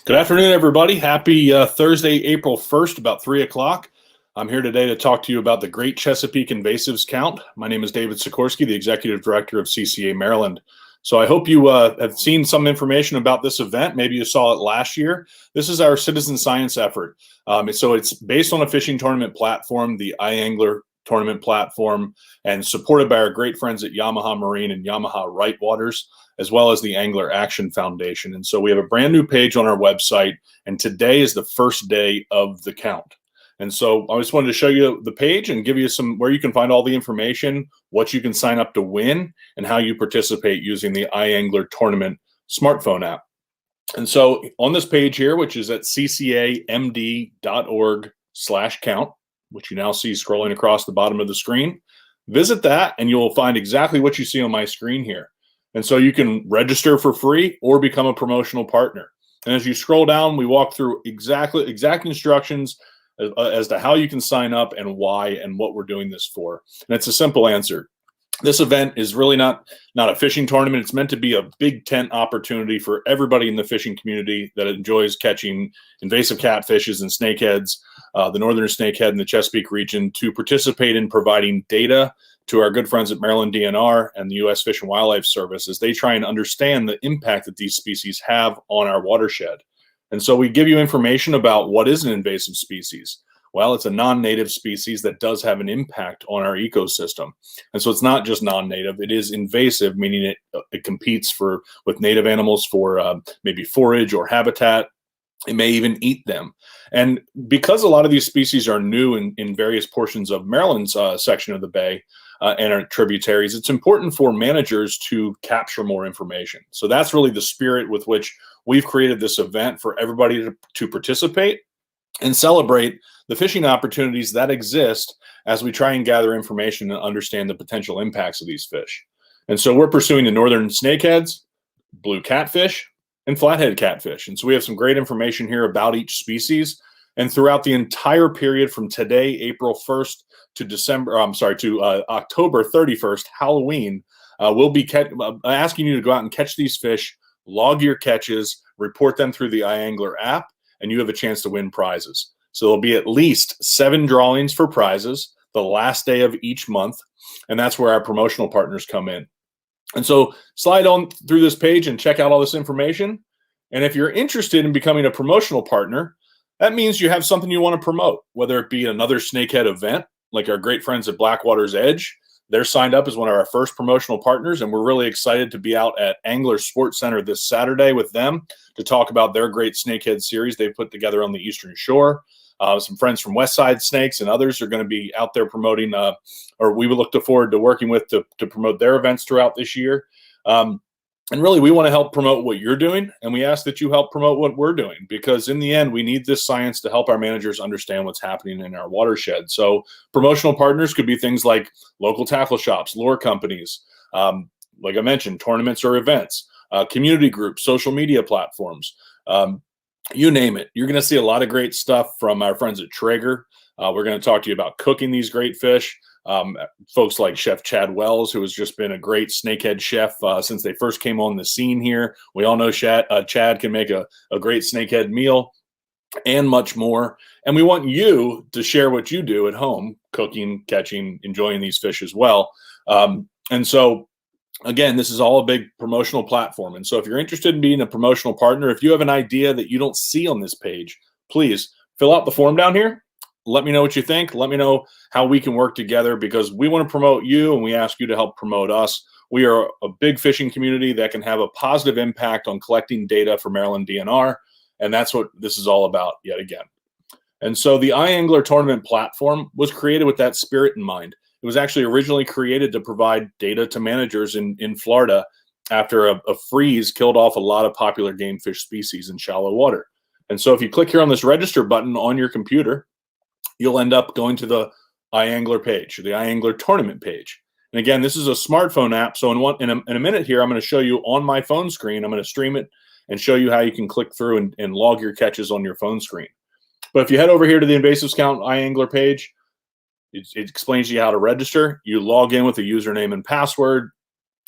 Good afternoon, everybody. Happy Thursday, April 1st, about 3 o'clock. I'm here today to talk to you about the Great Chesapeake Invasives Count. My name is David Sikorsky, the Executive Director of CCA Maryland. So I hope you have seen some information about this event. Maybe you saw it last year. This is our citizen science effort. So it's based on a fishing tournament platform, the iAngler tournament platform, and supported by our great friends at Yamaha Marine and Yamaha Right Waters, as well as the Angler Action Foundation. And so we have a brand new page on our website, and today is the first day of the count. And so I just wanted to show you the page and give you some where you can find all the information, what you can sign up to win, and how you participate using the iAngler Tournament smartphone app. And so on this page here, which is at ccamd.org/count, which you now see scrolling across the bottom of the screen, visit that and you will find exactly what you see on my screen here. And so you can register for free or become a promotional partner. And as you scroll down, we walk through exact instructions as to how you can sign up and why and what we're doing this for. And it's a simple answer. This event is really not a fishing tournament. It's meant to be a big tent opportunity for everybody in the fishing community that enjoys catching invasive catfishes and snakeheads, the northern snakehead in the Chesapeake region, to participate in providing data to our good friends at Maryland DNR and the U.S. Fish and Wildlife Service as they try and understand the impact that these species have on our watershed. And so we give you information about what is an invasive species. Well, it's a non-native species that does have an impact on our ecosystem. And so it's not just non-native, it is invasive, meaning it competes with native animals for maybe forage or habitat. It may even eat them. And because a lot of these species are new in various portions of Maryland's section of the bay and our tributaries, it's important for managers to capture more information. So that's really the spirit with which we've created this event for everybody to participate and celebrate the fishing opportunities that exist as we try and gather information and understand the potential impacts of these fish. And so we're pursuing the northern snakeheads, blue catfish, and flathead catfish. And so we have some great information here about each species. And throughout the entire period from today, April 1st, to October 31st, Halloween, we'll be asking you to go out and catch these fish, log your catches, report them through the iAngler app, and you have a chance to win prizes. So there'll be at least 7 drawings for prizes the last day of each month, and that's where our promotional partners come in. And so slide on through this page and check out all this information. And if you're interested in becoming a promotional partner, that means you have something you want to promote, whether it be another snakehead event, like our great friends at Blackwater's Edge. They're signed up as one of our first promotional partners, and we're really excited to be out at Angler Sports Center this Saturday with them to talk about their great snakehead series they've put together on the Eastern Shore. Some friends from Westside Snakes and others are going to be out there promoting, or we would look forward to working with to promote their events throughout this year. And really, we want to help promote what you're doing, and we ask that you help promote what we're doing, because in the end, we need this science to help our managers understand what's happening in our watershed. So promotional partners could be things like local tackle shops, lure companies, like I mentioned, tournaments or events, community groups, social media platforms, you name it. You're going to see a lot of great stuff from our friends at Traeger. We're going to talk to you about cooking these great fish. Folks like Chef Chad Wells, who has just been a great snakehead chef since they first came on the scene here. We all know Chad can make a great snakehead meal and much more. And we want you to share what you do at home, cooking, catching, enjoying these fish as well. And so, again, this is all a big promotional platform. And so if you're interested in being a promotional partner, if you have an idea that you don't see on this page, please fill out the form down here. Let me know what you think. Let me know how we can work together, because we want to promote you and we ask you to help promote us. We are a big fishing community that can have a positive impact on collecting data for Maryland DNR. And that's what this is all about yet again. And so the iAngler tournament platform was created with that spirit in mind. It was actually originally created to provide data to managers in Florida after a freeze killed off a lot of popular game fish species in shallow water. And so if you click here on this register button on your computer, you'll end up going to the iAngler page, or the iAngler tournament page. And again, this is a smartphone app. So in a minute here, I'm going to show you on my phone screen. I'm going to stream it and show you how you can click through and log your catches on your phone screen. But if you head over here to the Invasives Count iAngler page, it explains to you how to register. You log in with a username and password,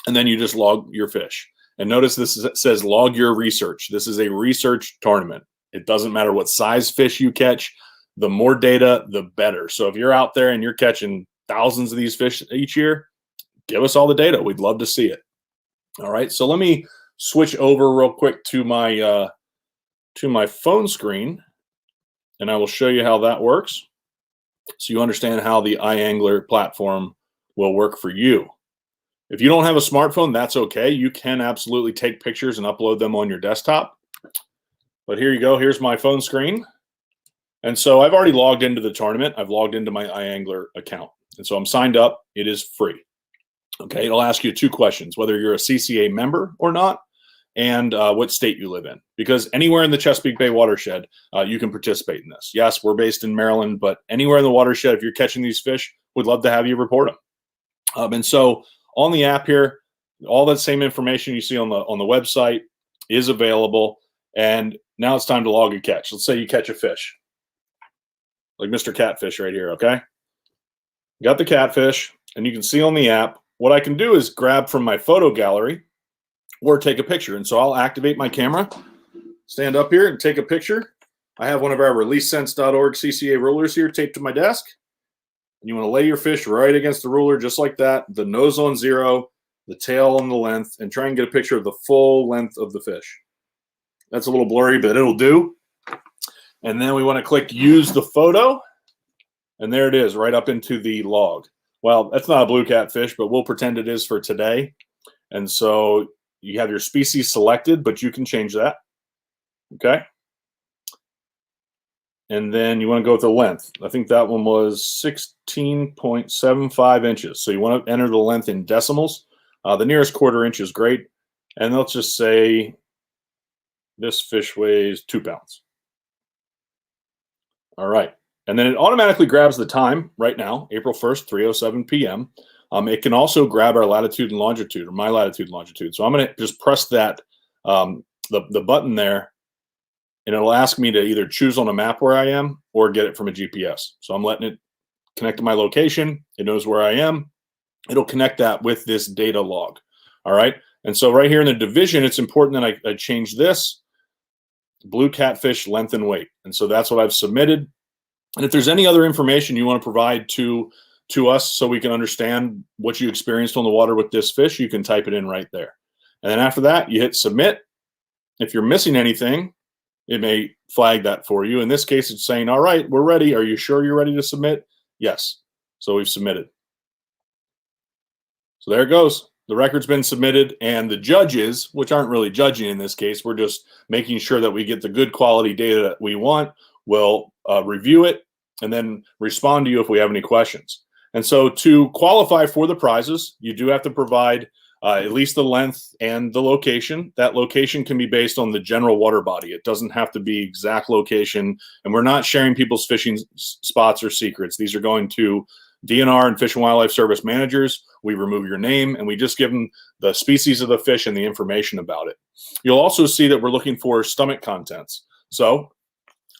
and then you just log your fish. And notice says log your research. This is a research tournament. It doesn't matter what size fish you catch. The more data, the better. So if you're out there and you're catching thousands of these fish each year, give us all the data. We'd love to see it. All right. So let me switch over real quick to my phone screen, and I will show you how that works, so you understand how the iAngler platform will work for you. If you don't have a smartphone, that's okay. You can absolutely take pictures and upload them on your desktop. But here you go. Here's my phone screen. And so I've already logged into the tournament. I've logged into my iAngler account. And so I'm signed up. It is free. Okay. It'll ask you 2 questions, whether you're a CCA member or not, and what state you live in. Because anywhere in the Chesapeake Bay watershed, you can participate in this. Yes, we're based in Maryland, but anywhere in the watershed, if you're catching these fish, we'd love to have you report them. And so on the app here, all that same information you see on the website is available. And now it's time to log a catch. Let's say you catch a fish, like Mr. Catfish right here, okay? Got the catfish, and you can see on the app, what I can do is grab from my photo gallery or take a picture. And so I'll activate my camera, stand up here and take a picture. I have one of our releasesense.org CCA rulers here taped to my desk. And you want to lay your fish right against the ruler just like that, the nose on 0, the tail on the length, and try and get a picture of the full length of the fish. That's a little blurry, but it'll do. And then we want to click use the photo, and there it is, right up into the log. Well, that's not a blue catfish, but we'll pretend it is for today. And so you have your species selected, but you can change that. Okay. And then you want to go with the length. I think that one was 16.75 inches. So you want to enter the length in decimals. The nearest quarter inch is great. And let's just say this fish weighs 2 pounds. All right. And then it automatically grabs the time right now, April 1st, 3:07 p.m. It can also grab our latitude and longitude, or my latitude and longitude. So I'm going to just press that, the button there, and it'll ask me to either choose on a map where I am or get it from a GPS. So I'm letting it connect to my location. It knows where I am. It'll connect that with this data log. All right. And so right here in the division, it's important that I change this blue catfish length and weight. And so that's what I've submitted. And if there's any other information you want to provide to us so we can understand what you experienced on the water with this fish, you can type it in right there. And then after that, you hit submit. If you're missing anything, it may flag that for you. In this case, it's saying, all right, we're ready. Are you sure you're ready to submit? Yes. So we've submitted. So there it goes. The record's been submitted, and the judges, which aren't really judging in this case, we're just making sure that we get the good quality data that we want, will review it and then respond to you if we have any questions. And so to qualify for the prizes, you do have to provide at least the length and the location. That location can be based on the general water body. It doesn't have to be exact location. And we're not sharing people's fishing spots or secrets. These are going to DNR and Fish and Wildlife Service managers. We remove your name and we just give them the species of the fish and the information about it. You'll also see that we're looking for stomach contents. So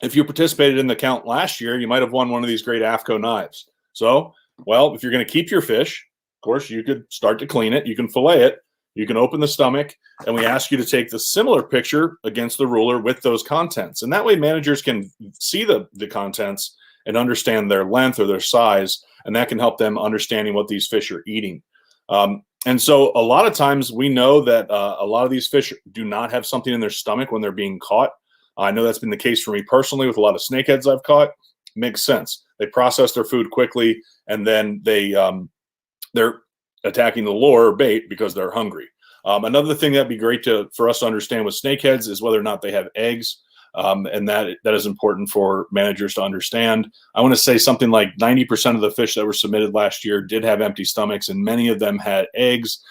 if you participated in the count last year, you might have won one of these great AFCO knives. So, well, if you're going to keep your fish, of course, you could start to clean it. You can fillet it. You can open the stomach, and we ask you to take the similar picture against the ruler with those contents. And that way managers can see the contents and understand their length or their size, and that can help them understanding what these fish are eating. And so a lot of times we know that a lot of these fish do not have something in their stomach when they're being caught. I know that's been the case for me personally with a lot of snakeheads I've caught. Makes sense. They process their food quickly, and then they're attacking the lure or bait because they're hungry. Another thing that'd be great for us to understand with snakeheads is whether or not they have eggs, and that is important for managers to understand. I want to say something like 90% of the fish that were submitted last year did have empty stomachs, and many of them had eggs.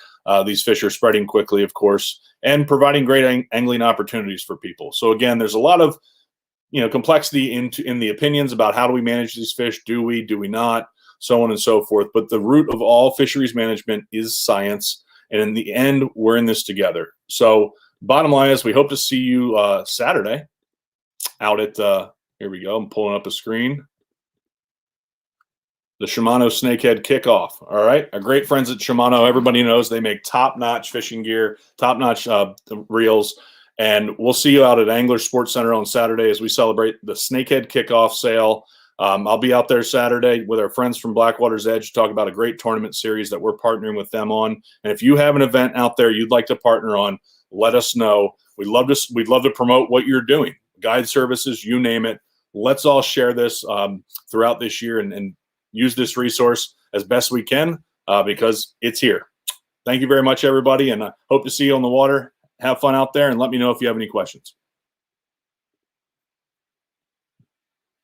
These fish are spreading quickly, of course, and providing great angling opportunities for people. So again, there's a lot of complexity in the opinions about how do we manage these fish? Do we not? So on and so forth. But the root of all fisheries management is science. And in the end, we're in this together. So bottom line is we hope to see you Saturday out at, here we go. I'm pulling up a screen. The Shimano Snakehead Kickoff. All right. Our great friends at Shimano, everybody knows they make top-notch fishing gear, top-notch reels. And we'll see you out at Angler Sports Center on Saturday as we celebrate the Snakehead Kickoff sale. I'll be out there Saturday with our friends from Blackwater's Edge to talk about a great tournament series that we're partnering with them on. And if you have an event out there you'd like to partner on, let us know. We'd love to promote what you're doing. Guide services, you name it. Let's all share this throughout this year and use this resource as best we can because it's here. Thank you very much, everybody, and I hope to see you on the water. Have fun out there, and let me know if you have any questions.